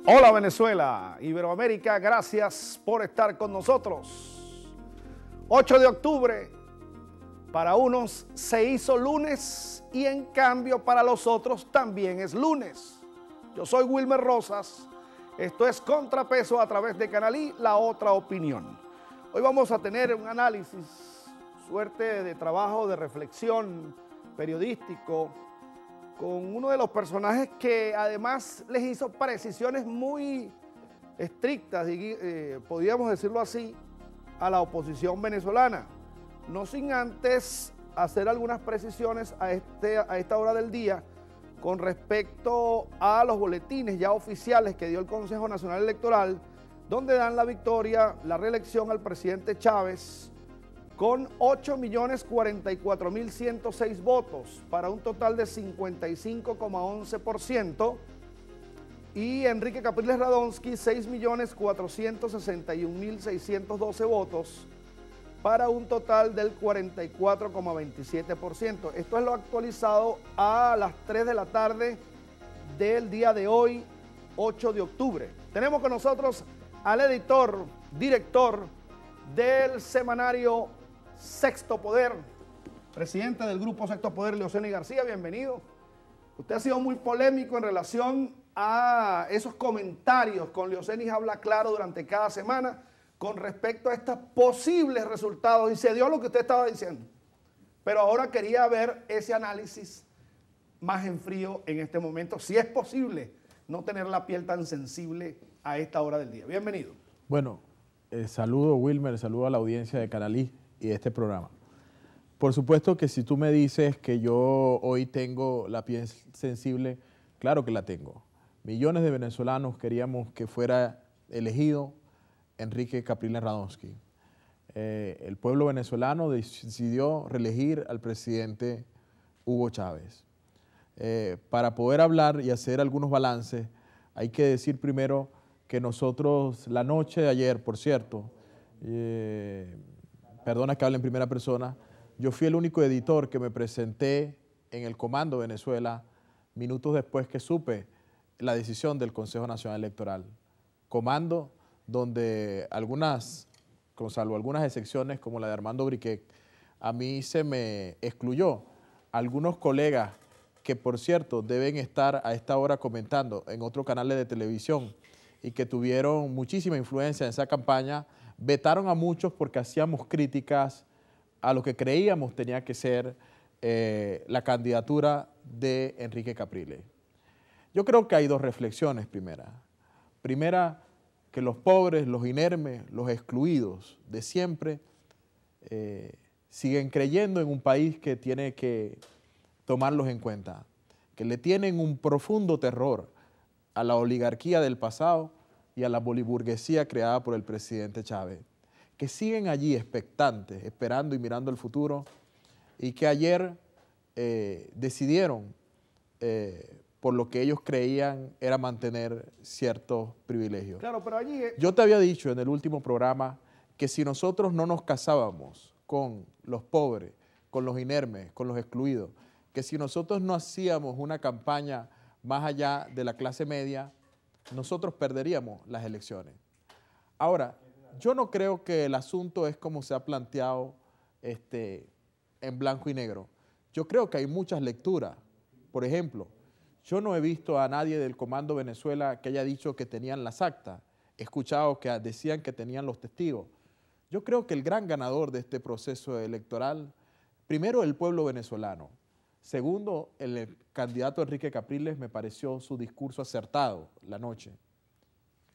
Hola Venezuela, Iberoamérica, gracias por estar con nosotros. 8 de octubre, para unos se hizo lunes y en cambio para los otros también es lunes. Yo soy Wilmer Rosas, esto es Contrapeso a través de Canal I, la otra opinión. Hoy vamos a tener un análisis, suerte de trabajo, de reflexión periodístico, con uno de los personajes que además les hizo precisiones muy estrictas, podríamos decirlo así, a la oposición venezolana. No sin antes hacer algunas precisiones a esta hora del día con respecto a los boletines ya oficiales que dio el Consejo Nacional Electoral, donde dan la victoria, la reelección al presidente Chávez, con 8.044.106 votos para un total de 55,11%, y Enrique Capriles Radonsky 6.461.612 votos para un total del 44,27%. Esto es lo actualizado a las 3 de la tarde del día de hoy, 8 de octubre. Tenemos con nosotros al editor, director del semanario Sexto Poder, presidente del grupo Sexto Poder, Leoceni García, bienvenido. Usted ha sido muy polémico en relación a esos comentarios con Leoceni Habla Claro durante cada semana con respecto a estos posibles resultados, y se dio lo que usted estaba diciendo. Pero ahora quería ver ese análisis más en frío en este momento, si es posible no tener la piel tan sensible a esta hora del día. Bienvenido. Bueno, saludo Wilmer, saludo a la audiencia de Canal I y de este programa. Por supuesto que si tú me dices que yo hoy tengo la piel sensible, claro que la tengo. Millones de venezolanos queríamos que fuera elegido Enrique Capriles Radonsky. El pueblo venezolano decidió reelegir al presidente Hugo Chávez. Para poder hablar y hacer algunos balances, hay que decir primero que nosotros, la noche de ayer, por cierto, perdona que hable en primera persona, yo fui el único editor que me presenté en el Comando Venezuela minutos después que supe la decisión del Consejo Nacional Electoral. Comando donde salvo algunas excepciones como la de Armando Briquet, a mí se me excluyó. Algunos colegas que, por cierto, deben estar a esta hora comentando en otros canales de televisión y que tuvieron muchísima influencia en esa campaña, vetaron a muchos porque hacíamos críticas a lo que creíamos tenía que ser la candidatura de Enrique Capriles. Yo creo que hay dos reflexiones. Primera, que los pobres, los inermes, los excluidos de siempre siguen creyendo en un país que tiene que tomarlos en cuenta, que le tienen un profundo terror a la oligarquía del pasado y a la boliburguesía creada por el presidente Chávez, que siguen allí expectantes, esperando y mirando el futuro, y que ayer decidieron por lo que ellos creían era mantener ciertos privilegios. Claro, pero allí... Yo te había dicho en el último programa que si nosotros no nos casábamos con los pobres, con los inermes, con los excluidos, que si nosotros no hacíamos una campaña más allá de la clase media, nosotros perderíamos las elecciones. Ahora, yo no creo que el asunto es como se ha planteado en blanco y negro. Yo creo que hay muchas lecturas. Por ejemplo, yo no he visto a nadie del Comando Venezuela que haya dicho que tenían las actas. He escuchado que decían que tenían los testigos. Yo creo que el gran ganador de este proceso electoral, primero el pueblo venezolano. Segundo, el candidato Enrique Capriles, me pareció su discurso acertado la noche.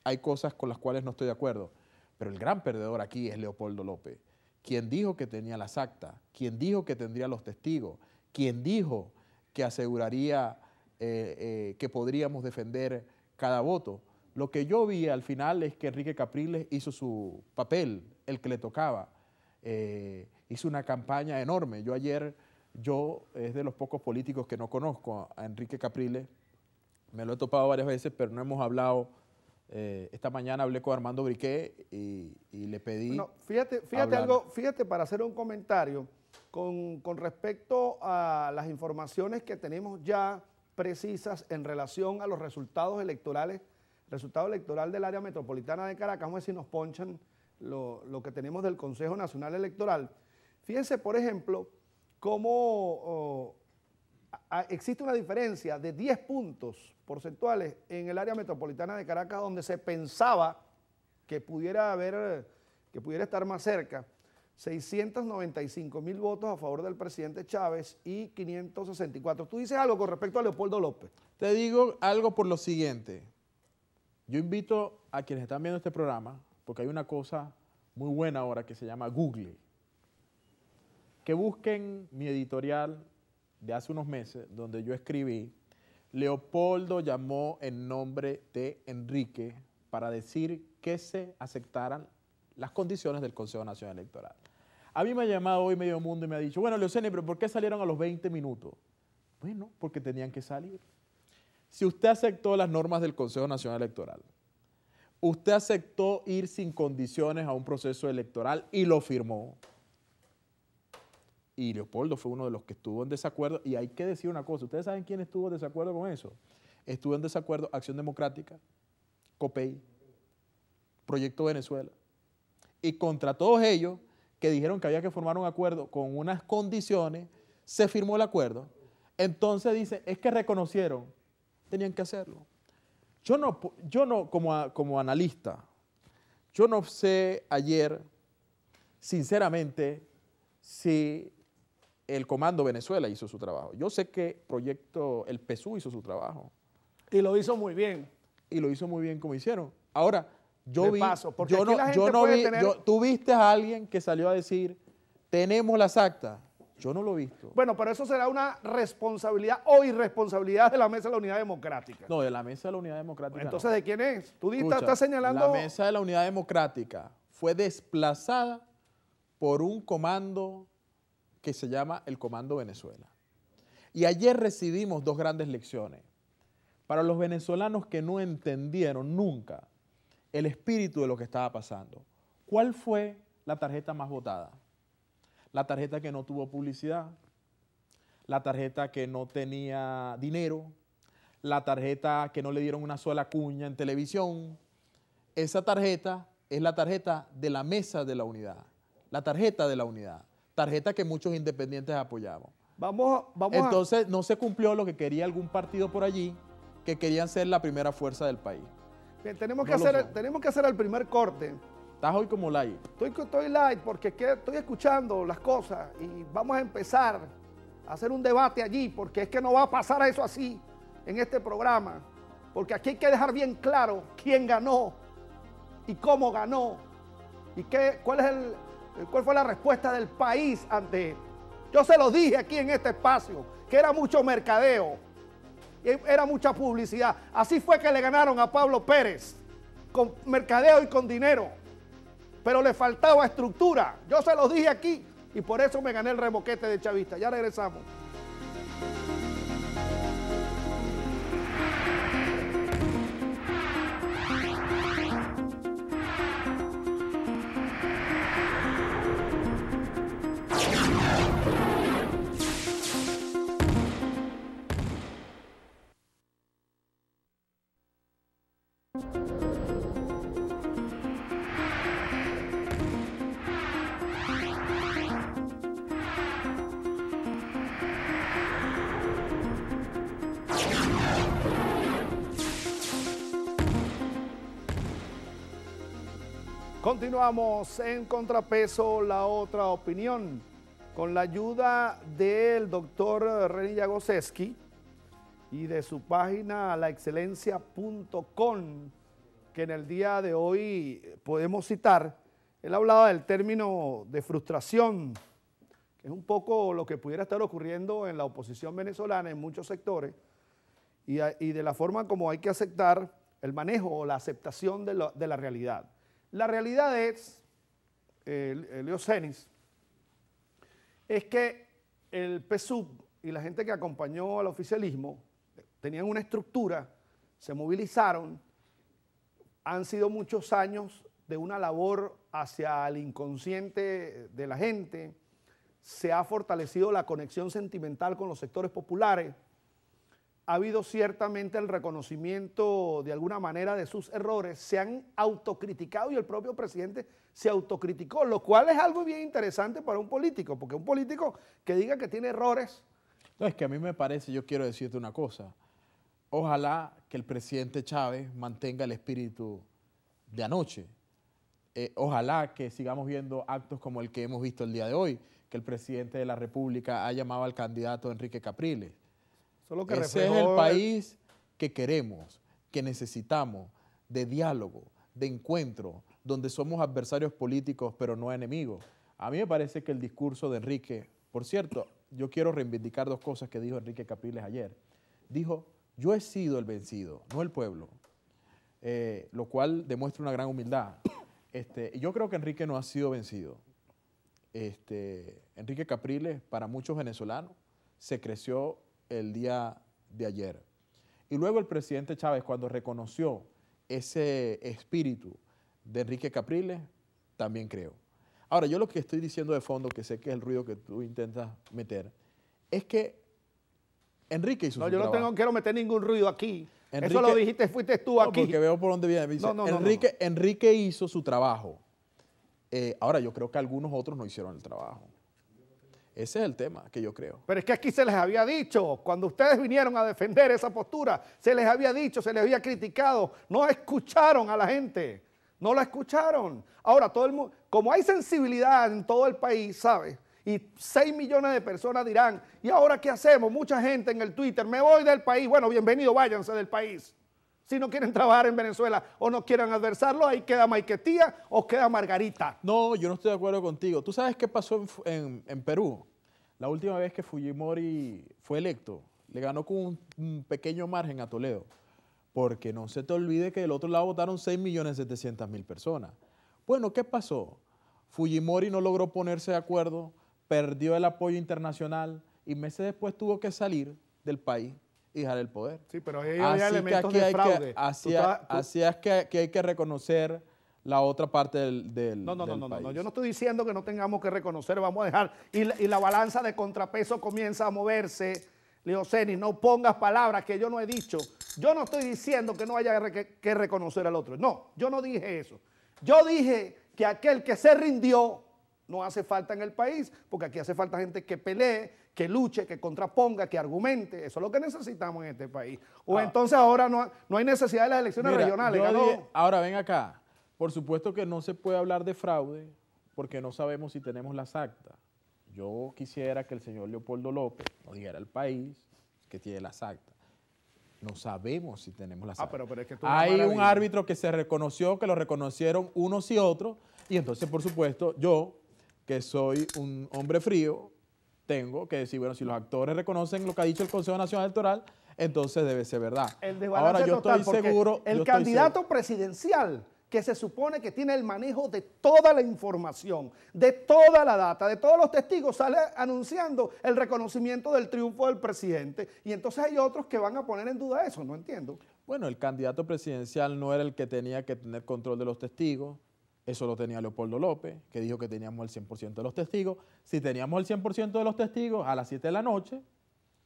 Hay cosas con las cuales no estoy de acuerdo, pero el gran perdedor aquí es Leopoldo López, quien dijo que tenía las actas, quien dijo que tendría los testigos, quien dijo que aseguraría que podríamos defender cada voto. Lo que yo vi al final es que Enrique Capriles hizo su papel, el que le tocaba. Hizo una campaña enorme. Yo es de los pocos políticos que no conozco a Enrique Capriles, me lo he topado varias veces, pero no hemos hablado. Esta mañana hablé con Armando Briquet y le pedí... No, fíjate para hacer un comentario con respecto a las informaciones que tenemos ya precisas en relación a los resultados electorales resultado electoral del área metropolitana de Caracas. Vamos a ver si nos ponchan lo que tenemos del Consejo Nacional Electoral. Fíjense, por ejemplo, cómo existe una diferencia de 10 puntos porcentuales en el área metropolitana de Caracas, donde se pensaba que pudiera estar más cerca. 695.000 votos a favor del presidente Chávez y 564. ¿Tú dices algo con respecto a Leopoldo López? Te digo algo por lo siguiente. Yo invito a quienes están viendo este programa, porque hay una cosa muy buena ahora que se llama Google, que busquen mi editorial de hace unos meses, donde yo escribí: Leopoldo llamó en nombre de Enrique para decir que se aceptaran las condiciones del Consejo Nacional Electoral. A mí me ha llamado hoy medio mundo y me ha dicho, bueno, Leoceni, pero ¿por qué salieron a los 20 minutos? Bueno, porque tenían que salir. Si usted aceptó las normas del Consejo Nacional Electoral, usted aceptó ir sin condiciones a un proceso electoral y lo firmó. Y Leopoldo fue uno de los que estuvo en desacuerdo. Y hay que decir una cosa, ¿ustedes saben quién estuvo en desacuerdo con eso? Estuvo en desacuerdo Acción Democrática, COPEI, Proyecto Venezuela. Y contra todos ellos que dijeron que había que formar un acuerdo con unas condiciones, se firmó el acuerdo. Entonces dice, es que reconocieron, tenían que hacerlo. Yo no como analista, yo no sé ayer, sinceramente, si el Comando Venezuela hizo su trabajo. Yo sé que el PSUV hizo su trabajo. Y lo hizo muy bien. Y lo hizo muy bien como hicieron. Ahora, yo vi, tú viste a alguien que salió a decir, tenemos las actas. Yo no lo he visto. Bueno, pero eso será una responsabilidad o irresponsabilidad de la Mesa de la Unidad Democrática. No, de la Mesa de la Unidad Democrática. Bueno, entonces, no. ¿de quién es? Tú Escucha, estás señalando. La Mesa de la Unidad Democrática fue desplazada por un comando que se llama el Comando Venezuela. Y ayer recibimos dos grandes lecciones. Para los venezolanos que no entendieron nunca el espíritu de lo que estaba pasando. ¿Cuál fue la tarjeta más votada? La tarjeta que no tuvo publicidad, la tarjeta que no tenía dinero, la tarjeta que no le dieron una sola cuña en televisión. Esa tarjeta es la tarjeta de la Mesa de la Unidad, la tarjeta de la unidad, tarjeta que muchos independientes apoyamos. Entonces no se cumplió lo que quería algún partido por allí, que querían ser la primera fuerza del país. Bien, tenemos que hacer el primer corte. Estás hoy como light. Estoy light porque estoy escuchando las cosas y vamos a empezar a hacer un debate allí, porque es que no va a pasar eso así en este programa, porque aquí hay que dejar bien claro quién ganó y cómo ganó y cuál fue la respuesta del país ante él. Yo se lo dije aquí en este espacio, que era mucho mercadeo, era mucha publicidad. Así fue que le ganaron a Pablo Pérez, con mercadeo y con dinero, pero le faltaba estructura. Yo se lo dije aquí y por eso me gané el remoquete de chavista. Ya regresamos. Continuamos en Contrapeso, la otra opinión, con la ayuda del doctor René Jagoseski y de su página laexcelencia.com, que en el día de hoy podemos citar. Él hablaba del término de frustración, que es un poco lo que pudiera estar ocurriendo en la oposición venezolana en muchos sectores, y de la forma como hay que aceptar el manejo o la aceptación de la realidad. La realidad es, Leoceni, es que el PSUV y la gente que acompañó al oficialismo tenían una estructura, se movilizaron, han sido muchos años de una labor hacia el inconsciente de la gente, se ha fortalecido la conexión sentimental con los sectores populares, ha habido ciertamente el reconocimiento de alguna manera de sus errores, se han autocriticado y el propio presidente se autocriticó, lo cual es algo bien interesante para un político, porque un político que diga que tiene errores. No, es que a mí me parece, yo quiero decirte una cosa, ojalá que el presidente Chávez mantenga el espíritu de anoche. Ojalá que sigamos viendo actos como el que hemos visto el día de hoy, que el presidente de la República ha llamado al candidato Enrique Capriles. Eso es lo que Ese es el país que queremos, que necesitamos, de diálogo, de encuentro, donde somos adversarios políticos pero no enemigos. A mí me parece que el discurso de Enrique, por cierto, yo quiero reivindicar dos cosas que dijo Enrique Capriles ayer. Dijo, yo he sido el vencido, no el pueblo, lo cual demuestra una gran humildad. Yo creo que Enrique no ha sido vencido. Enrique Capriles, para muchos venezolanos, se creció el día de ayer. Y luego el presidente Chávez, cuando reconoció ese espíritu de Enrique Capriles, también creó. Ahora, yo lo que estoy diciendo de fondo, que sé que es el ruido que tú intentas meter, es que Enrique hizo su trabajo. Yo no quiero meter ningún ruido aquí. Eso lo dijiste, fuiste tú aquí. Porque veo por dónde viene. Dice, Enrique hizo su trabajo. Ahora, yo creo que algunos otros no hicieron el trabajo. Ese es el tema que yo creo. Pero es que aquí se les había dicho, cuando ustedes vinieron a defender esa postura, se les había dicho, se les había criticado, no escucharon a la gente, no la escucharon. Ahora, todo el mundo, como hay sensibilidad en todo el país, ¿sabes? Y 6 millones de personas dirán, ¿y ahora qué hacemos? Mucha gente en el Twitter, me voy del país. Bueno, bienvenido, váyanse del país. Si no quieren trabajar en Venezuela o no quieren adversarlo, ahí queda Maiquetía o queda Margarita. No, yo no estoy de acuerdo contigo. ¿Tú sabes qué pasó en Perú? La última vez que Fujimori fue electo, le ganó con un pequeño margen a Toledo. Porque no se te olvide que del otro lado votaron 6.700.000 personas. Bueno, ¿qué pasó? Fujimori no logró ponerse de acuerdo, perdió el apoyo internacional y meses después tuvo que salir del país y dejar el poder. Sí, pero ahí había elementos de fraude. Así es que hay que reconocer la otra parte del país. No, yo no estoy diciendo que no tengamos que reconocer, vamos a dejar, y la balanza de contrapeso comienza a moverse. Leoceni, no pongas palabras que yo no he dicho. Yo no estoy diciendo que no haya que reconocer al otro. No, yo no dije eso. Yo dije que aquel que se rindió no hace falta en el país, porque aquí hace falta gente que pelee, que luche, que contraponga, que argumente. Eso es lo que necesitamos en este país. O entonces ahora no hay necesidad de las elecciones regionales. Ahora ven acá. Por supuesto que no se puede hablar de fraude porque no sabemos si tenemos las actas. Yo quisiera que el señor Leopoldo López nos dijera al país que tiene las actas. No sabemos si tenemos las actas. Pero es que hay un árbitro que se reconoció, que lo reconocieron unos y otros, y entonces, por supuesto, yo, que soy un hombre frío, tengo que decir, bueno, si los actores reconocen lo que ha dicho el Consejo Nacional Electoral, entonces debe ser verdad. Ahora, yo estoy seguro... El candidato presidencial, que se supone que tiene el manejo de toda la información, de toda la data, de todos los testigos, sale anunciando el reconocimiento del triunfo del presidente, y entonces hay otros que van a poner en duda eso, no entiendo. Bueno, el candidato presidencial no era el que tenía que tener control de los testigos, eso lo tenía Leopoldo López, que dijo que teníamos el 100% de los testigos. Si teníamos el 100% de los testigos a las 7 de la noche,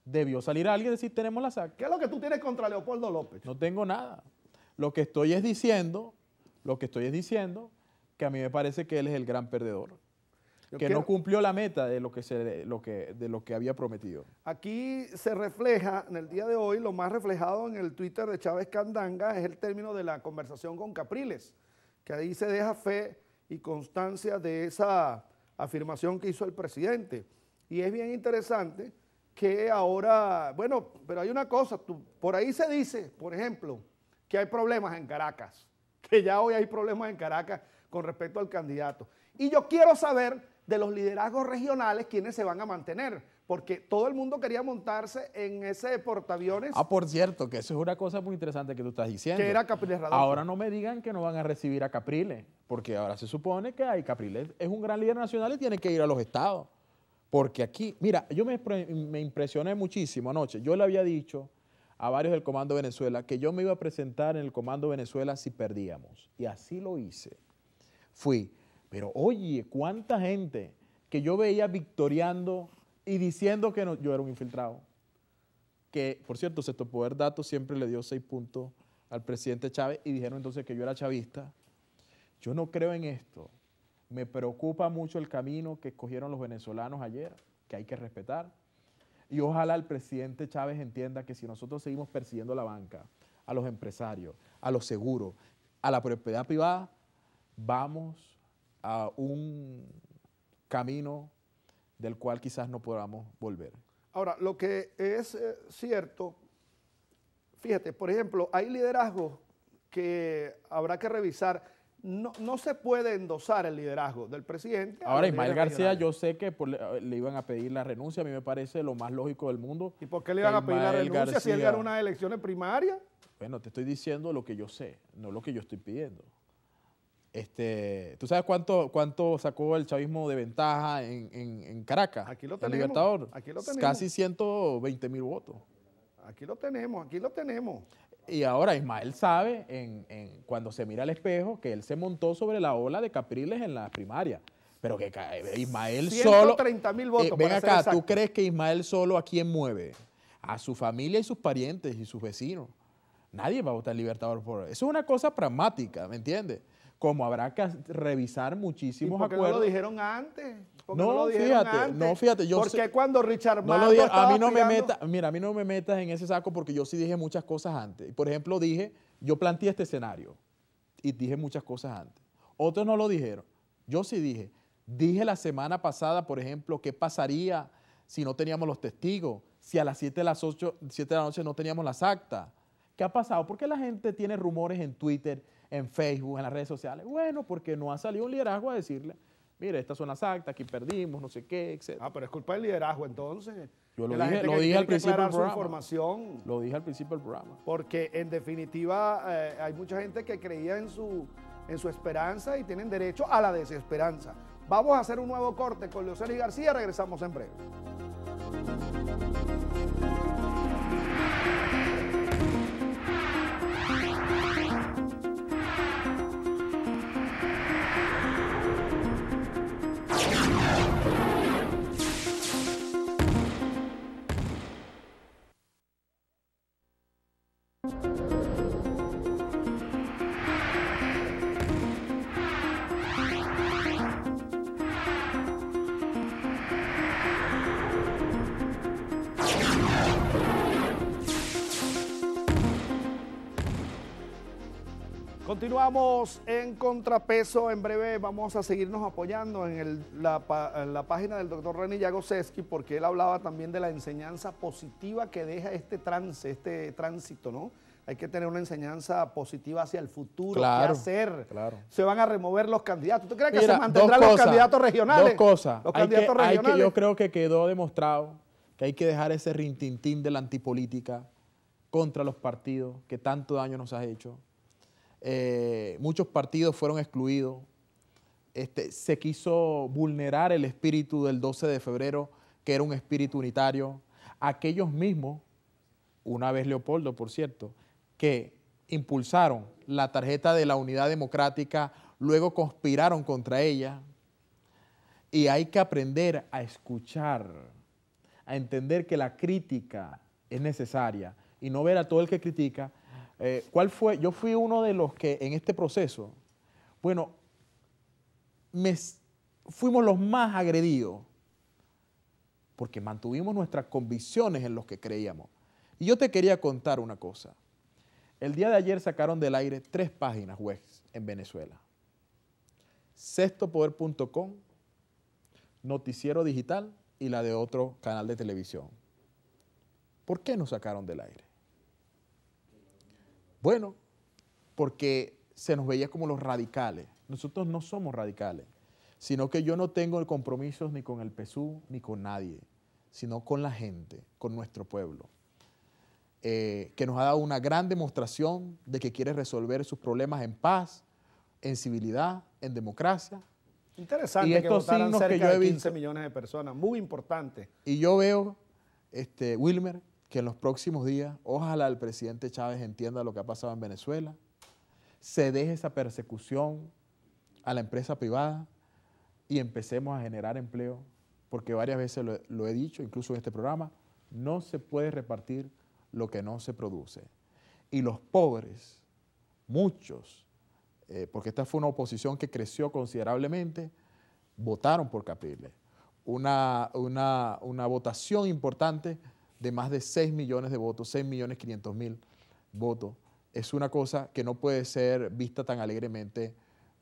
debió salir alguien y decir, tenemos las actas. ¿Qué es lo que tú tienes contra Leopoldo López? No tengo nada. Lo que estoy es diciendo que a mí me parece que él es el gran perdedor, no cumplió la meta de lo que había prometido. Aquí se refleja, en el día de hoy, lo más reflejado en el Twitter de Chávez Candanga es el término de la conversación con Capriles, que ahí se deja fe y constancia de esa afirmación que hizo el presidente. Y es bien interesante que ahora, bueno, pero hay una cosa, por ahí se dice, por ejemplo, que hay problemas en Caracas, que ya hoy hay problemas en Caracas con respecto al candidato. Y yo quiero saber de los liderazgos regionales quiénes se van a mantener, porque todo el mundo quería montarse en ese portaaviones. Por cierto, que eso es una cosa muy interesante que tú estás diciendo. Que era Capriles Radolfo. Ahora no me digan que no van a recibir a Capriles, porque ahora se supone que Capriles es un gran líder nacional y tiene que ir a los estados. Porque aquí, mira, yo me impresioné muchísimo anoche. Yo le había dicho a varios del Comando Venezuela que yo me iba a presentar en el Comando Venezuela si perdíamos. Y así lo hice. Fui. Pero oye, cuánta gente que yo veía victoriando y diciendo que yo era un infiltrado. que, por cierto, Sexto Poder Datos siempre le dio 6 puntos al presidente Chávez y dijeron entonces que yo era chavista. Yo no creo en esto. Me preocupa mucho el camino que escogieron los venezolanos ayer, que hay que respetar. Y ojalá el presidente Chávez entienda que si nosotros seguimos persiguiendo a la banca, a los empresarios, a los seguros, a la propiedad privada, vamos a un camino del cual quizás no podamos volver. Ahora, lo que es cierto, fíjate, por ejemplo, hay liderazgos que habrá que revisar. No se puede endosar el liderazgo del presidente. Ahora, Ismael García, yo sé que le iban a pedir la renuncia, a mí me parece lo más lógico del mundo. ¿Y por qué le iban a pedir la renuncia si él ganó unas elecciones primarias? Bueno, te estoy diciendo lo que yo sé, no lo que yo estoy pidiendo. ¿Tú sabes cuánto sacó el chavismo de ventaja en Caracas? Aquí lo en tenemos. Libertador. Aquí lo tenemos. Casi 120.000 votos. Aquí lo tenemos, aquí lo tenemos. Y ahora Ismael sabe, cuando se mira al espejo, que él se montó sobre la ola de Capriles en la primaria. Pero que Ismael 130.000 votos. Ven acá, ¿tú crees que Ismael solo a quién mueve? A su familia y sus parientes y sus vecinos. Nadie va a votar Libertador por eso. Es una cosa pragmática, ¿me entiendes? Como habrá que revisar muchísimos acuerdos. ¿Por qué no lo dijeron antes? No, fíjate, yo porque cuando Richard Mardo a mí no me metas, mira, a mí no me metas en ese saco porque yo sí dije muchas cosas antes. Por ejemplo, yo planteé este escenario y dije muchas cosas antes. Otros no lo dijeron. Yo sí dije. Dije la semana pasada, por ejemplo, qué pasaría si no teníamos los testigos, si a las 7 de la noche no teníamos las actas. ¿Qué ha pasado? ¿Por qué la gente tiene rumores en Twitter, en Facebook, en las redes sociales? Bueno, porque no ha salido un liderazgo a decirle, mire, estas son las actas, aquí perdimos, no sé qué, etc. Ah, pero es culpa del liderazgo entonces. Yo lo dije al principio del programa. Información. Lo dije al principio del programa. Porque en definitiva hay mucha gente que creía en su esperanza y tienen derecho a la desesperanza. Vamos a hacer un nuevo corte con Leocelis García, regresamos en breve. Continuamos en Contrapeso. En breve vamos a seguirnos apoyando en la página del doctor René Jagoseski, porque él hablaba también de la enseñanza positiva que deja este tránsito, ¿no? Hay que tener una enseñanza positiva hacia el futuro. Claro, ¿qué hacer? Claro. Se van a remover los candidatos. ¿Tú crees que Mira, se mantendrán los candidatos regionales? Dos cosas. Los candidatos regionales. Yo creo que quedó demostrado que hay que dejar ese rintintín de la antipolítica contra los partidos que tanto daño nos ha hecho. Muchos partidos fueron excluidos. Se quiso vulnerar el espíritu del 12 de febrero, que era un espíritu unitario. Aquellos mismos, una vez Leopoldo, por cierto, que impulsaron la tarjeta de la unidad democrática, luego conspiraron contra ella. Y hay que aprender a escuchar, a entender que la crítica es necesaria y no ver a todo el que critica. ¿Cuál fue? Yo fui uno de los que en este proceso, bueno, fuimos los más agredidos porque mantuvimos nuestras convicciones en los que creíamos. Y yo te quería contar una cosa. El día de ayer sacaron del aire 3 páginas web en Venezuela. Sextopoder.com, Noticiero Digital y la de otro canal de televisión. ¿Por qué nos sacaron del aire? Bueno, porque se nos veía como los radicales. Nosotros no somos radicales, sino que yo no tengo compromisos ni con el PSUV ni con nadie, sino con la gente, con nuestro pueblo, que nos ha dado una gran demostración de que quiere resolver sus problemas en paz, en civilidad, en democracia. Interesante y que estos votaran signos cerca que yo he de visto, 15 millones de personas, muy importante. Y yo veo, Wilmer, que en los próximos días, ojalá el presidente Chávez entienda lo que ha pasado en Venezuela, se deje esa persecución a la empresa privada y empecemos a generar empleo, porque varias veces lo he dicho, incluso en este programa, no se puede repartir lo que no se produce. Y los pobres, muchos, porque esta fue una oposición que creció considerablemente, votaron por Capriles. Una votación importante de más de 6 millones de votos, 6.500.000 votos. Es una cosa que no puede ser vista tan alegremente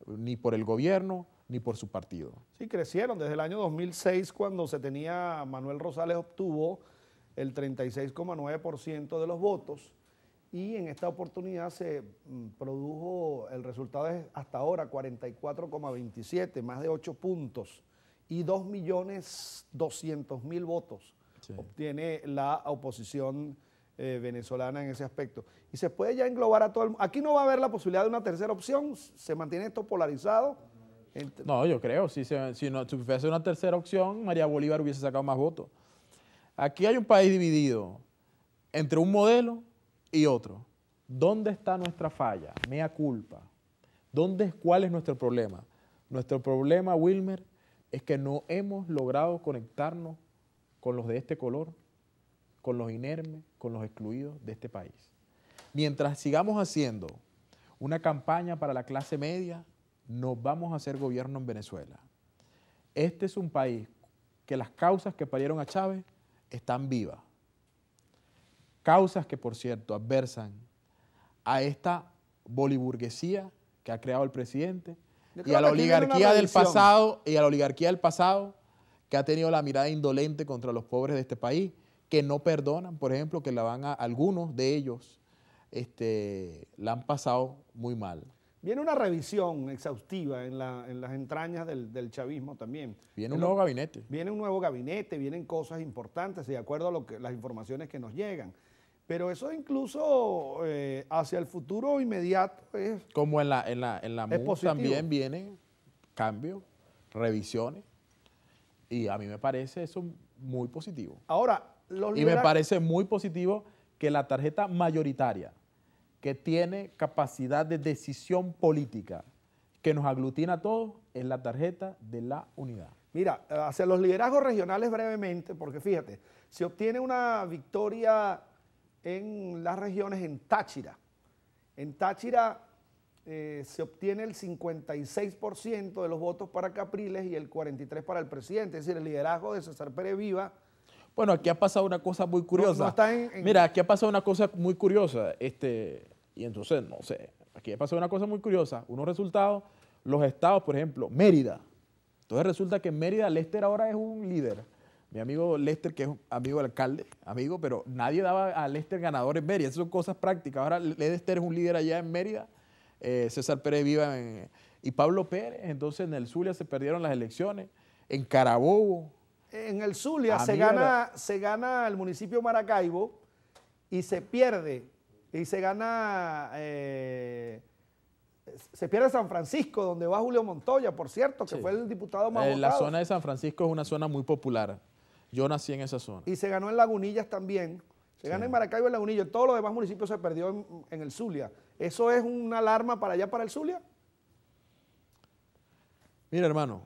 ni por el gobierno ni por su partido. Sí, crecieron desde el año 2006, cuando se tenía, Manuel Rosales obtuvo el 36,9% de los votos, y en esta oportunidad se produjo, el resultado es hasta ahora 44,27, más de 8 puntos, y 2.200.000 votos obtiene la oposición venezolana en ese aspecto. Y se puede ya englobar a todo el mundo. Aquí no va a haber la posibilidad de una tercera opción, se mantiene esto polarizado. No, yo creo, si no fuese una tercera opción, María Bolívar hubiese sacado más votos. Aquí hay un país dividido entre un modelo y otro. ¿Dónde está nuestra falla? Mea culpa. ¿Cuál es nuestro problema? Nuestro problema, Wilmer, es que no hemos logrado conectarnos con los de este color, con los inermes, con los excluidos de este país. Mientras sigamos haciendo una campaña para la clase media, no vamos a hacer gobierno en Venezuela. Este es un país que las causas que parieron a Chávez están vivas. Causas que, por cierto, adversan a esta boliburguesía que ha creado el presidente y a la oligarquía del pasado, que ha tenido la mirada indolente contra los pobres de este país, que no perdonan, por ejemplo, que algunos de ellos la han pasado muy mal. Viene una revisión exhaustiva en las entrañas del chavismo también. Viene un nuevo gabinete. Viene un nuevo gabinete, vienen cosas importantes, de acuerdo a las informaciones que nos llegan. Pero eso incluso hacia el futuro inmediato es como en la MUD también vienen cambios, revisiones, y a mí me parece eso muy positivo. Ahora, me parece muy positivo que la tarjeta mayoritaria, que tiene capacidad de decisión política, que nos aglutina a todos, es la tarjeta de la unidad. Mira, hacia los liderazgos regionales brevemente, porque fíjate, se obtiene una victoria en las regiones en Táchira. En Táchira se obtiene el 56% de los votos para Capriles y el 43% para el presidente, es decir, el liderazgo de César Pérez Viva. Bueno, aquí ha pasado una cosa muy curiosa. Mira, aquí ha pasado una cosa muy curiosa, y entonces, no sé, aquí ha pasado una cosa muy curiosa, unos resultados, los estados, por ejemplo, Mérida. Entonces resulta que en Mérida Lester ahora es un líder. Mi amigo Lester, que es amigo del alcalde, pero nadie daba a Lester ganador en Mérida. Esas son cosas prácticas. Ahora Lester es un líder allá en Mérida, César Pérez Viva y Pablo Pérez. Entonces en el Zulia se perdieron las elecciones, en Carabobo. En el Zulia se gana el municipio Maracaibo y se pierde, y se pierde San Francisco, donde va Julio Montoya, por cierto, que fue el diputado más votado. La zona de San Francisco es una zona muy popular. Yo nací en esa zona. Y se ganó en Lagunillas también. Se gana en Maracaibo, en Lagunillas. En todos los demás municipios se perdió en el Zulia. ¿Eso es una alarma para allá, para el Zulia? Mira, hermano,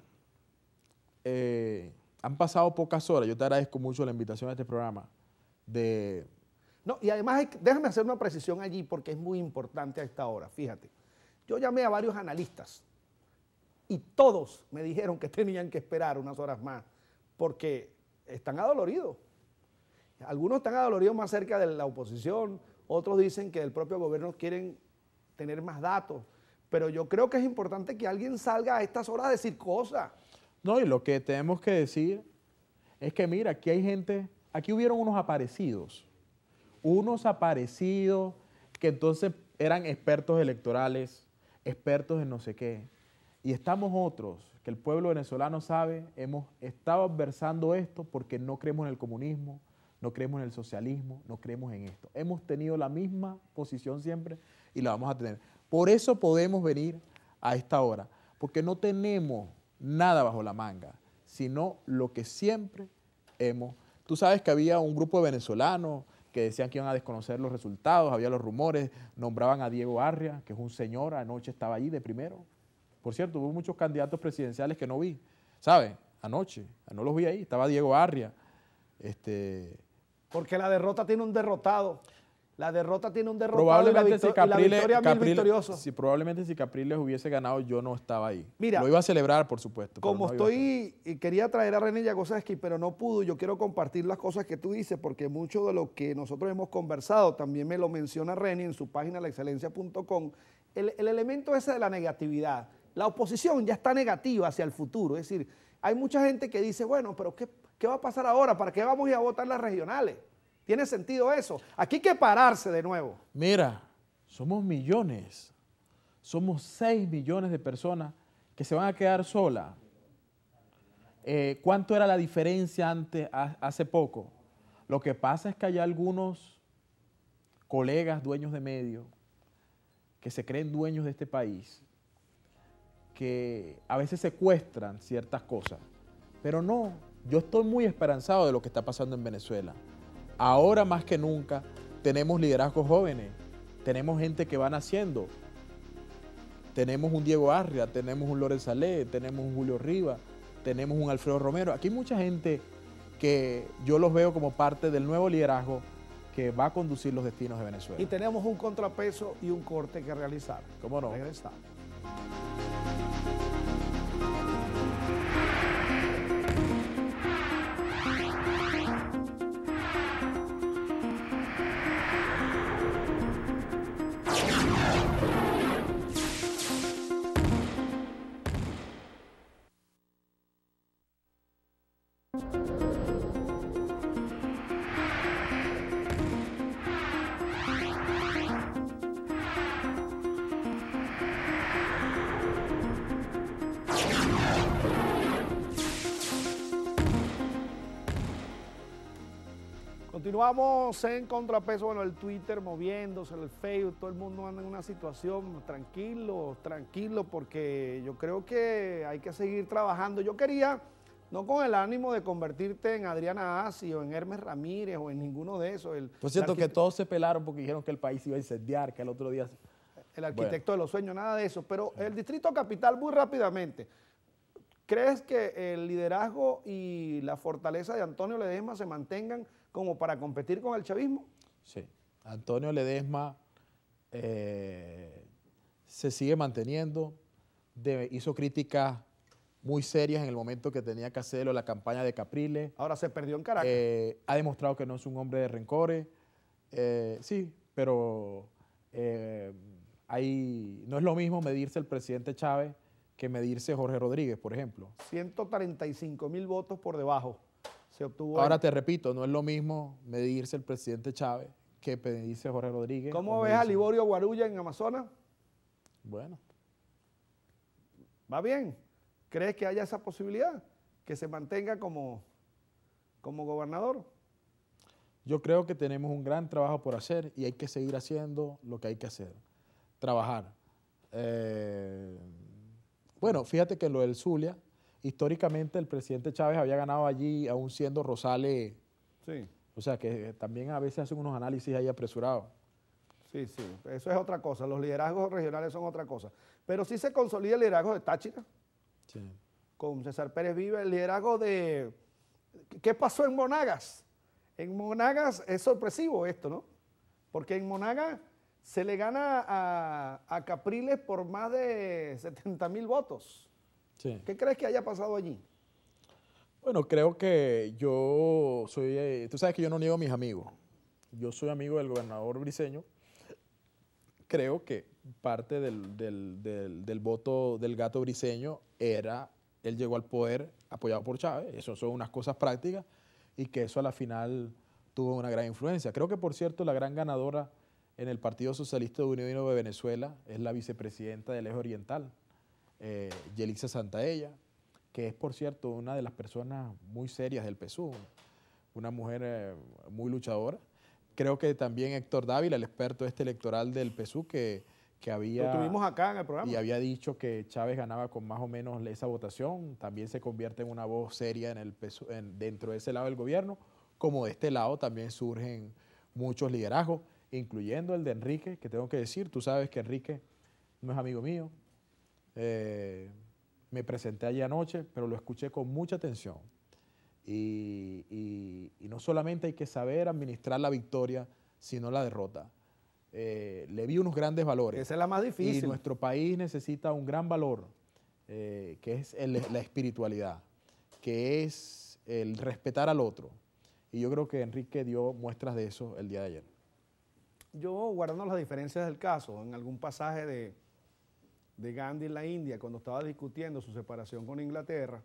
han pasado pocas horas. Yo te agradezco mucho la invitación a este programa. No, y además, déjame hacer una precisión allí porque es muy importante a esta hora. Fíjate, yo llamé a varios analistas y todos me dijeron que tenían que esperar unas horas más porque están adoloridos. Algunos están adoloridos más cerca de la oposición, otros dicen que del propio gobierno quieren tener más datos, pero yo creo que es importante que alguien salga a estas horas a decir cosas. No, y lo que tenemos que decir es que mira, aquí hay gente, aquí hubieron unos aparecidos que entonces eran expertos electorales, expertos en no sé qué, y estamos otros que el pueblo venezolano sabe, hemos estado adversando esto porque no creemos en el comunismo, no creemos en el socialismo, no creemos en esto. Hemos tenido la misma posición siempre y la vamos a tener. Por eso podemos venir a esta hora, porque no tenemos nada bajo la manga, sino lo que siempre hemos. Tú sabes que había un grupo de venezolanos que decían que iban a desconocer los resultados, había los rumores, nombraban a Diego Arria, que es un señor, anoche estaba allí de primero. Por cierto, hubo muchos candidatos presidenciales que no vi, ¿sabes? Anoche, no los vi ahí, estaba Diego Arria, Porque la derrota tiene un derrotado. La derrota tiene un derrotado Probablemente si y la victoria mil victoriosos. probablemente si Capriles hubiese ganado, yo no estaba ahí. Mira, lo iba a celebrar, por supuesto. Como estoy, y quería traer a René Jagosaski, pero no pudo, yo quiero compartir las cosas que tú dices, porque mucho de lo que nosotros hemos conversado, también me lo menciona René en su página laexcelencia.com, el elemento ese de la negatividad. La oposición ya está negativa hacia el futuro, es decir, hay mucha gente que dice, bueno, pero ¿qué va a pasar ahora? ¿Para qué vamos a ir a votar las regionales? ¿Tiene sentido eso? Aquí hay que pararse de nuevo. Mira, somos millones, somos 6 millones de personas que se van a quedar solas. ¿Cuánto era la diferencia hace poco? Lo que pasa es que hay algunos colegas dueños de medios que se creen dueños de este país, que a veces secuestran ciertas cosas, pero no, yo estoy muy esperanzado de lo que está pasando en Venezuela. Ahora más que nunca tenemos liderazgos jóvenes, tenemos gente que va naciendo, tenemos un Diego Arria, tenemos un Lorenz Salé, tenemos un Julio Rivas, tenemos un Alfredo Romero. Aquí hay mucha gente que yo los veo como parte del nuevo liderazgo que va a conducir los destinos de Venezuela. Y tenemos un contrapeso y un corte que realizar. ¿Cómo no? Regresamos. Continuamos en contrapeso, bueno, el Twitter moviéndose, el Facebook, todo el mundo anda en una situación tranquilo, porque yo creo que hay que seguir trabajando. Yo quería, no con el ánimo de convertirte en Adriana Asi o en Hermes Ramírez o en ninguno de esos. Por cierto, que todos se pelaron porque dijeron que el país iba a incendiar, que el otro día... El arquitecto de los sueños, nada de eso. Pero el Distrito Capital, muy rápidamente, ¿crees que el liderazgo y la fortaleza de Antonio Ledesma se mantengan como para competir con el chavismo? Sí, Antonio Ledesma se sigue manteniendo, hizo críticas muy serias en el momento que tenía que hacerlo, la campaña de Capriles. Ahora se perdió en Caracas. Ha demostrado que no es un hombre de rencores, sí, pero no es lo mismo medirse el presidente Chávez que medirse Jorge Rodríguez, por ejemplo. 135,000 votos por debajo se obtuvo. Ahora te repito, no es lo mismo medirse el presidente Chávez que medirse Jorge Rodríguez. ¿Cómo ves a Liborio Guarulla en Amazonas? Bueno. ¿Va bien? ¿Crees que haya esa posibilidad? ¿Que se mantenga como gobernador? Yo creo que tenemos un gran trabajo por hacer y hay que seguir haciendo lo que hay que hacer. Trabajar. Bueno, fíjate que lo del Zulia, históricamente el presidente Chávez había ganado allí aún siendo Rosales. Sí. O sea que también a veces hacen unos análisis ahí apresurados. Sí, sí, eso es otra cosa. Los liderazgos regionales son otra cosa. Pero sí se consolida el liderazgo de Táchira. Sí. Con César Pérez Vive, el liderazgo de... ¿Qué pasó en Monagas? En Monagas es sorpresivo esto, ¿no? Porque en Monagas se le gana a Capriles por más de 70,000 votos. Sí. ¿Qué crees que haya pasado allí? Bueno, creo que yo soy, tú sabes que yo no niego a mis amigos. Yo soy amigo del gobernador Briceño. Creo que parte del voto del gato Briceño era, él llegó al poder apoyado por Chávez, eso son unas cosas prácticas, y que eso a la final tuvo una gran influencia. Creo que, por cierto, la gran ganadora en el Partido Socialista de Unión de Venezuela es la vicepresidenta del Eje Oriental, Yelitza Santaella, que es, por cierto, una de las personas muy serias del PSUV, una mujer muy luchadora. Creo que también Héctor Dávila, el experto electoral del PSUV, que había... Lo tuvimos acá en el programa. Y había dicho que Chávez ganaba con más o menos esa votación, también se convierte en una voz seria en el PSUV, dentro de ese lado del gobierno, como de este lado también surgen muchos liderazgos, incluyendo el de Enrique, que tengo que decir, tú sabes que Enrique no es amigo mío. Me presenté allí anoche, pero lo escuché con mucha atención. y no solamente hay que saber administrar la victoria, sino la derrota. Le vi unos grandes valores. Esa es la más difícil. Y nuestro país necesita un gran valor, que es la espiritualidad, que es el respetar al otro. Y yo creo que Enrique dio muestras de eso el día de ayer. Yo, guardando las diferencias del caso, en algún pasaje de Gandhi en la India, cuando estaba discutiendo su separación con Inglaterra,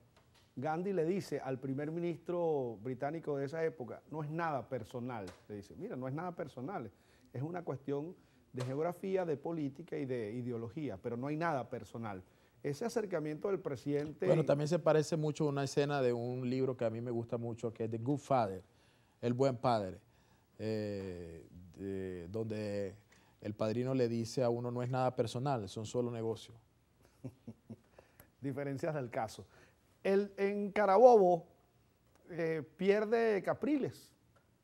Gandhi le dice al primer ministro británico de esa época, no es nada personal. Le dice, mira, no es nada personal, es una cuestión de geografía, de política y de ideología, pero no hay nada personal. Ese acercamiento del presidente... Bueno, también se parece mucho a una escena de un libro que a mí me gusta mucho, que es The Good Father, El Buen Padre, donde el padrino le dice a uno, no es nada personal, son solo negocios. Diferencias del caso. En Carabobo pierde Capriles.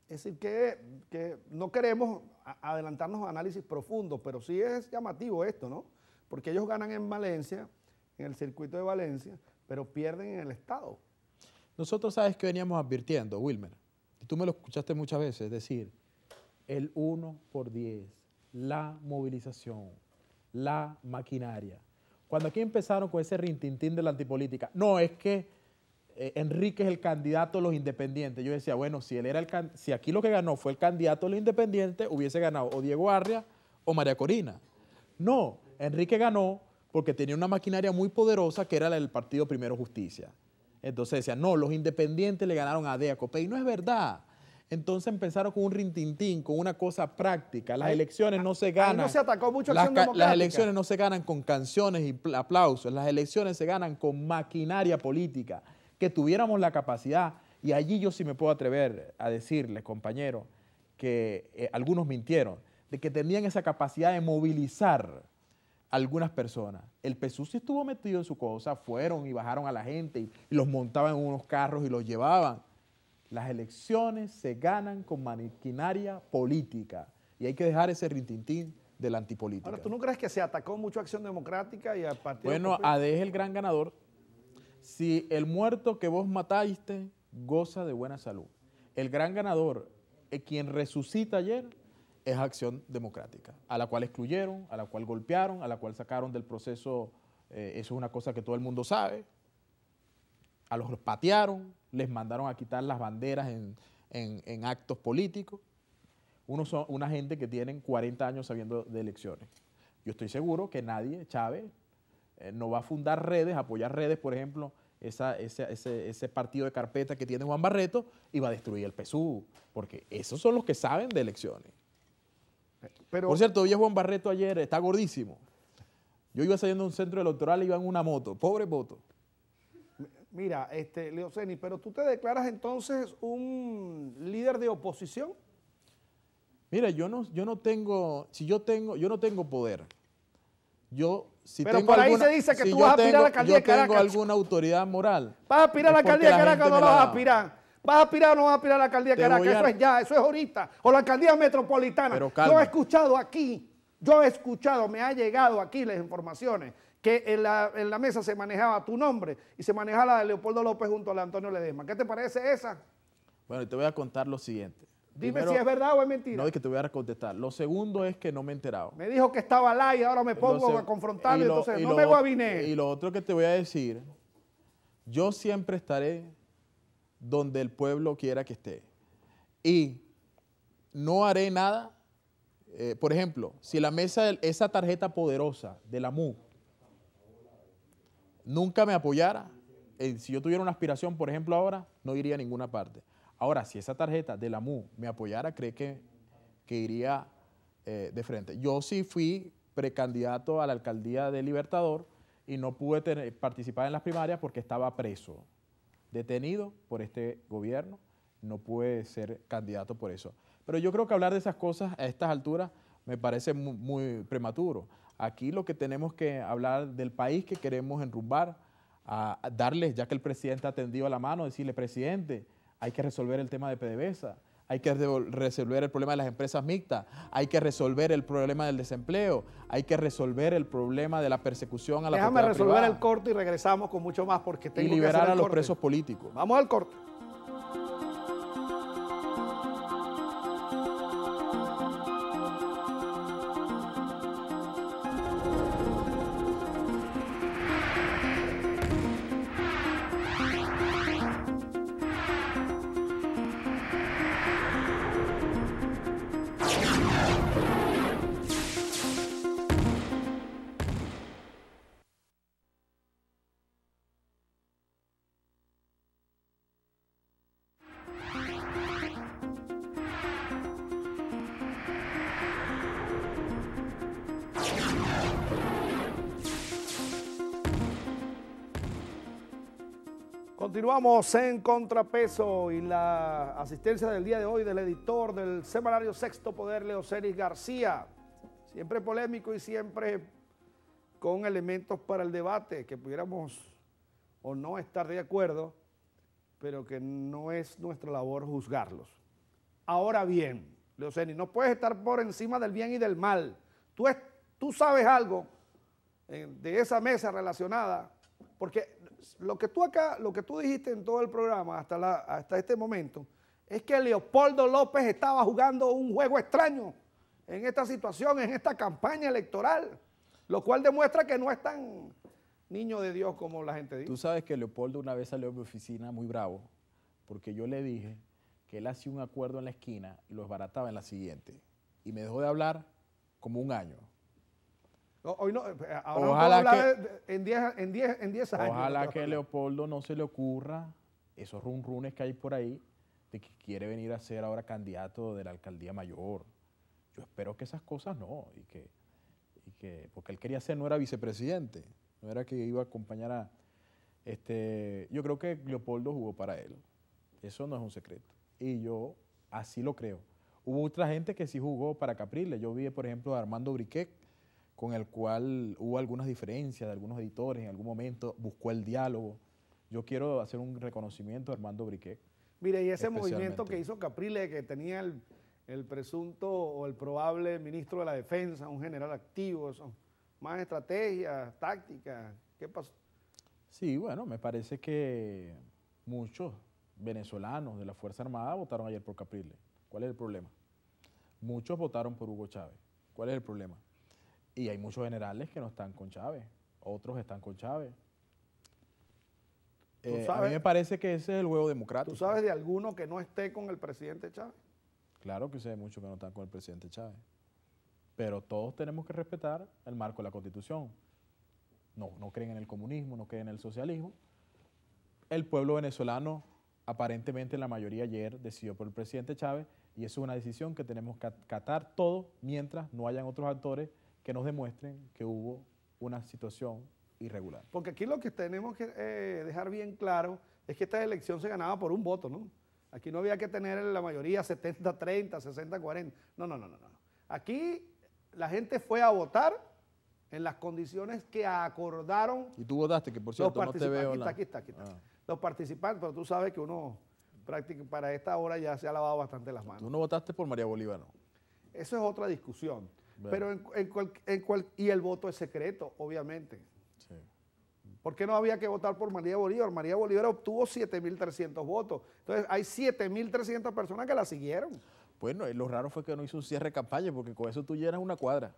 Es decir, que no queremos adelantarnos a análisis profundos, pero sí es llamativo esto, ¿no? Porque ellos ganan en Valencia, en el circuito de Valencia, pero pierden en el Estado. Nosotros, ¿sabes qué veníamos advirtiendo, Wilmer? Y tú me lo escuchaste muchas veces, es decir, el 1×10, la movilización, la maquinaria. Cuando aquí empezaron con ese rintintín de la antipolítica, no, es que Enrique es el candidato de los independientes. Yo decía, bueno, si aquí lo que ganó fue el candidato de los independientes, hubiese ganado o Diego Arria o María Corina. No, Enrique ganó porque tenía una maquinaria muy poderosa que era la del Partido Primero Justicia. Entonces decían, no, los independientes le ganaron a Deacope, y no es verdad. Entonces empezaron con un rintintín, con una cosa práctica. Las elecciones no se ganan. No se atacó mucho Acción Democrática. Las elecciones no se ganan con canciones y aplausos. Las elecciones se ganan con maquinaria política. Que tuviéramos la capacidad, y allí yo sí me puedo atrever a decirles, compañeros, que algunos mintieron, de que tenían esa capacidad de movilizar a algunas personas. El PSUV sí estuvo metido en su cosa, fueron y bajaron a la gente y los montaban en unos carros y los llevaban. Las elecciones se ganan con maquinaria política y hay que dejar ese rintintín de la antipolítica. Ahora, ¿tú no crees que se atacó mucho a Acción Democrática y al Partido Bueno, AD es el gran ganador. Si el muerto que vos mataste goza de buena salud, el gran ganador, quien resucita ayer, es Acción Democrática, a la cual excluyeron, a la cual golpearon, a la cual sacaron del proceso, eso es una cosa que todo el mundo sabe, a los patearon, les mandaron a quitar las banderas en actos políticos. Unos son una gente que tienen 40 años sabiendo de elecciones. Yo estoy seguro que nadie, Chávez, no va a fundar redes, apoyar redes, por ejemplo, ese partido de carpeta que tiene Juan Barreto, y va a destruir el PSUV, porque esos son los que saben de elecciones. Pero, por cierto, vi a Juan Barreto ayer, está gordísimo. Yo iba saliendo de un centro electoral y iba en una moto, pobre voto. Mira, Leoceni, pero tú te declaras entonces un líder de oposición. Mira, yo no tengo poder. Pero por ahí se dice que tú vas a aspirar a la alcaldía de Caracas. Yo tengo alguna autoridad moral. ¿Vas a aspirar a la alcaldía de Caracas o no la vas a aspirar? ¿Vas a aspirar o no vas a aspirar a la alcaldía de Caracas? Eso es ya, eso es ahorita. O la alcaldía metropolitana. Pero calma. Yo he escuchado aquí, me ha llegado aquí las informaciones que en la mesa se manejaba tu nombre y se manejaba la de Leopoldo López junto a la Antonio Ledesma. ¿Qué te parece esa? Bueno, te voy a contar lo siguiente. Dime Primero, si es verdad o es mentira. No, es que te voy a contestar. Lo segundo es que no me he enterado. Me dijo que estaba al aire, ahora me pongo a confrontarlo, entonces no me guabiné. Y lo otro que te voy a decir, yo siempre estaré donde el pueblo quiera que esté. Y no haré nada, por ejemplo, si la mesa, esa tarjeta poderosa de la MU, nunca me apoyara, si yo tuviera una aspiración, por ejemplo, ahora, no iría a ninguna parte. Ahora, si esa tarjeta de la MU me apoyara, cree que iría de frente. Yo sí fui precandidato a la alcaldía de Libertador y no pude participar en las primarias porque estaba preso, detenido por este gobierno. No pude ser candidato por eso. Pero yo creo que hablar de esas cosas a estas alturas me parece muy prematuro. Aquí lo que tenemos que hablar del país que queremos enrumbar, a darles, ya que el presidente ha tendido la mano, decirle, presidente, hay que resolver el tema de PDVSA, hay que resolver el problema de las empresas mixtas, hay que resolver el problema del desempleo, hay que resolver el problema de la persecución a la propiedad privada. Déjame resolver el corte y regresamos con mucho más porque tengo que hacer el corte. Y liberar a los presos políticos. Vamos al corte. Continuamos en Contrapeso y la asistencia del día de hoy del editor del semanario Sexto Poder, Leoceris García. Siempre polémico y siempre con elementos para el debate que pudiéramos o no estar de acuerdo, pero que no es nuestra labor juzgarlos. Ahora bien, Leoceris, no puedes estar por encima del bien y del mal. Tú sabes algo de esa mesa relacionada, porque lo que tú dijiste en todo el programa hasta este momento, es que Leopoldo López estaba jugando un juego extraño en esta situación, en esta campaña electoral, lo cual demuestra que no es tan niño de Dios como la gente dice. Tú sabes que Leopoldo una vez salió de mi oficina muy bravo, porque yo le dije que él hacía un acuerdo en la esquina y lo desbarataba en la siguiente, y me dejó de hablar como un año. Hoy no, ahora Ojalá no hablar en 10 años. Ojalá que a Leopoldo no se le ocurra esos runrunes que hay por ahí de que quiere venir a ser ahora candidato de la alcaldía mayor. Yo espero que esas cosas no, porque él quería ser, no era vicepresidente, no era que iba a acompañar a... yo creo que Leopoldo jugó para él, eso no es un secreto, y yo así lo creo. Hubo otra gente que sí jugó para Capriles, yo vi por ejemplo a Armando Briquet, con el cual hubo algunas diferencias de algunos editores en algún momento, buscó el diálogo. Yo quiero hacer un reconocimiento a Armando Briquet. Mire, y ese movimiento que hizo Capriles, que tenía el presunto o el probable ministro de la Defensa, un general activo, son más estrategias, tácticas, ¿qué pasó? Sí, bueno, me parece que muchos venezolanos de la Fuerza Armada votaron ayer por Capriles. ¿Cuál es el problema? Muchos votaron por Hugo Chávez. ¿Cuál es el problema? Y hay muchos generales que no están con Chávez, otros están con Chávez. A mí me parece que ese es el juego democrático. ¿Tú sabes de alguno que no esté con el presidente Chávez? Claro que sé de muchos que no están con el presidente Chávez. Pero todos tenemos que respetar el marco de la Constitución. No creen en el comunismo, no creen en el socialismo. El pueblo venezolano, aparentemente la mayoría ayer, decidió por el presidente Chávez y eso es una decisión que tenemos que acatar todos mientras no hayan otros actores que nos demuestren que hubo una situación irregular. Porque aquí lo que tenemos que dejar bien claro es que esta elección se ganaba por un voto, ¿no? Aquí no había que tener la mayoría 70-30, 60-40. No. Aquí la gente fue a votar en las condiciones que acordaron. Y tú votaste, que por cierto no te veo. Aquí está. Los participantes, pero tú sabes que uno para esta hora ya se ha lavado bastante las manos. Tú no votaste por María Bolívar, ¿no? Eso es otra discusión. Bueno. Pero y el voto es secreto, obviamente. Sí. ¿Por qué no había que votar por María Bolívar? María Bolívar obtuvo 7.300 votos. Entonces hay 7.300 personas que la siguieron. Bueno, lo raro fue que no hizo un cierre de campaña, porque con eso tú llenas una cuadra.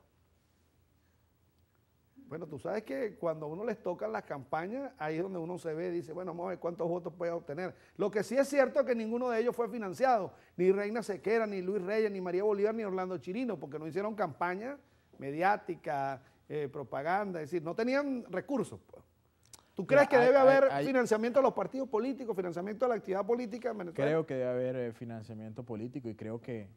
Bueno, tú sabes que cuando a uno les tocan las campañas, ahí es donde uno se ve y dice, bueno, vamos a ver cuántos votos puede obtener. Lo que sí es cierto es que ninguno de ellos fue financiado, ni Reina Sequera, ni Luis Reyes, ni María Bolívar, ni Orlando Chirino, porque no hicieron campaña mediática, propaganda, es decir, no tenían recursos. ¿Tú crees que debe haber financiamiento de los partidos políticos, financiamiento de la actividad política en Venezuela? Creo que debe haber financiamiento político y creo que,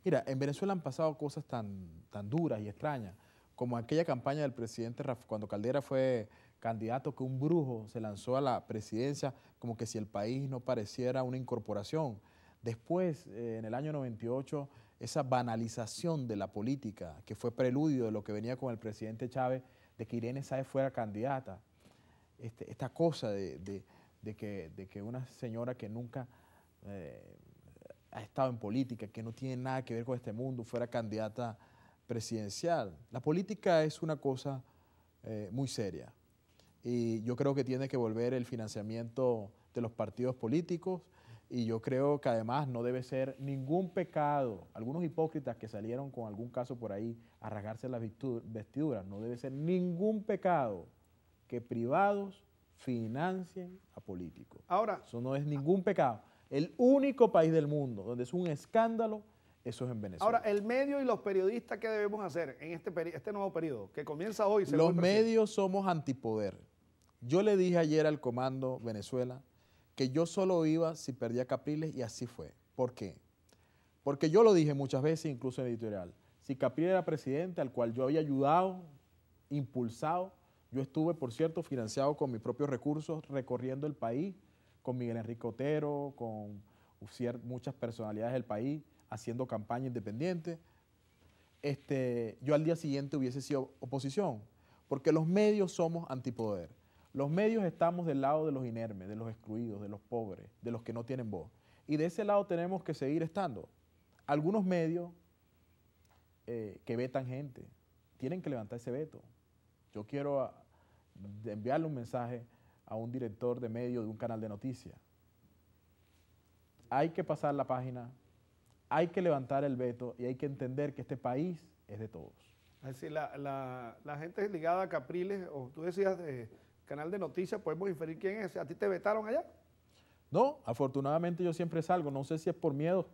mira, en Venezuela han pasado cosas tan duras y extrañas, como aquella campaña del presidente cuando Caldera fue candidato, que un brujo se lanzó a la presidencia como que si el país no pareciera una incorporación. Después, en el año 98, esa banalización de la política, que fue preludio de lo que venía con el presidente Chávez, de que Irene Sáez fuera candidata. Esta cosa de que una señora que nunca ha estado en política, que no tiene nada que ver con este mundo, fuera candidata presidencial. La política es una cosa muy seria y yo creo que tiene que volver el financiamiento de los partidos políticos y yo creo que además no debe ser ningún pecado. Algunos hipócritas que salieron con algún caso por ahí a rasgarse las vestiduras, no debe ser ningún pecado que privados financien a políticos. Ahora, eso no es ningún pecado. El único país del mundo donde es un escándalo, eso es en Venezuela. Ahora, el medio y los periodistas, ¿qué debemos hacer en este nuevo periodo que comienza hoy? Los medios somos antipoder. Yo le dije ayer al Comando Venezuela que yo solo iba si perdía Capriles y así fue. ¿Por qué? Porque yo lo dije muchas veces, incluso en editorial. Si Capriles era presidente, al cual yo había ayudado, impulsado, Yo estuve, por cierto, financiado con mis propios recursos, recorriendo el país, con Miguel Enrique Otero, con muchas personalidades del país, haciendo campaña independiente. Yo al día siguiente hubiese sido oposición, porque los medios somos antipoder. Los medios estamos del lado de los inermes, de los excluidos, de los pobres, de los que no tienen voz. Y de ese lado tenemos que seguir estando. Algunos medios que vetan gente, tienen que levantar ese veto. Yo quiero enviarle un mensaje a un director de medio de un canal de noticias. Hay que pasar la página, hay que levantar el veto y hay que entender que este país es de todos. Es decir, la gente ligada a Capriles, o tú decías de canal de noticias, podemos inferir quién es. ¿A ti te vetaron allá? No, afortunadamente yo siempre salgo, no sé si es por miedo.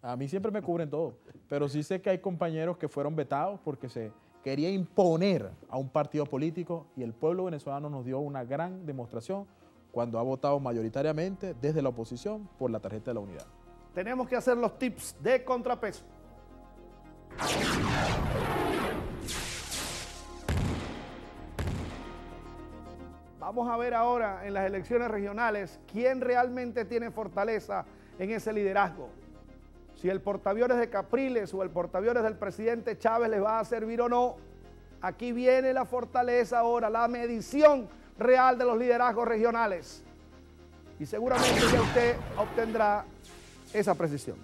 A mí siempre me cubren todo, pero sí sé que hay compañeros que fueron vetados porque se quería imponer a un partido político y el pueblo venezolano nos dio una gran demostración cuando ha votado mayoritariamente desde la oposición por la tarjeta de la unidad. Tenemos que hacer los tips de contrapeso. Vamos a ver ahora en las elecciones regionales quién realmente tiene fortaleza en ese liderazgo. Si el portaaviones de Capriles o el portaaviones del presidente Chávez les va a servir o no. Aquí viene la fortaleza ahora, la medición real de los liderazgos regionales. Y seguramente ya usted obtendrá esa precisión.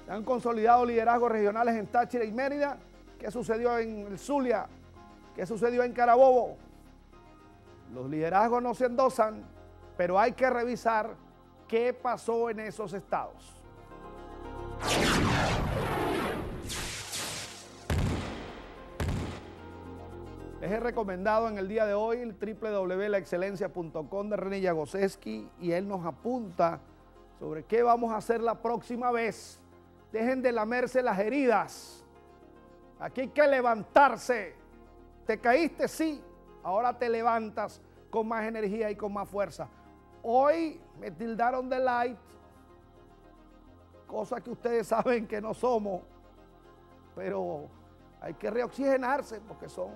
Se han consolidado liderazgos regionales en Táchira y Mérida. ¿Qué sucedió en el Zulia? ¿Qué sucedió en Carabobo? Los liderazgos no se endosan, pero hay que revisar qué pasó en esos estados. Les he recomendado en el día de hoy el www.laexcelencia.com de René Jagoseski y él nos apunta sobre qué vamos a hacer la próxima vez. Dejen de lamerse las heridas. Aquí hay que levantarse. Te caíste, sí. Ahora te levantas con más energía y con más fuerza. Hoy me tildaron de light, cosa que ustedes saben que no somos, pero hay que reoxigenarse porque son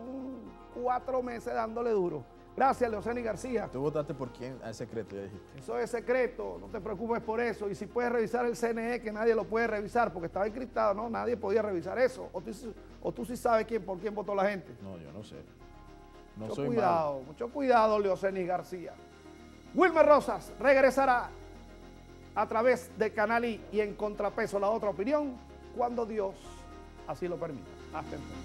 4 meses dándole duro. Gracias, Leoceni García. ¿Tú votaste por quién? Es secreto, ya dijiste. Eso es secreto, no te preocupes por eso. Y si puedes revisar el CNE, que nadie lo puede revisar porque estaba encriptado, no, nadie podía revisar eso. O tú sí sabes por quién votó la gente. No, yo no sé. No Mucho soy cuidado, malo. mucho cuidado, Leoceni García. Wilmer Rosas regresará a través de Canal I y en Contrapeso, la otra opinión, cuando Dios así lo permita. Hasta entonces.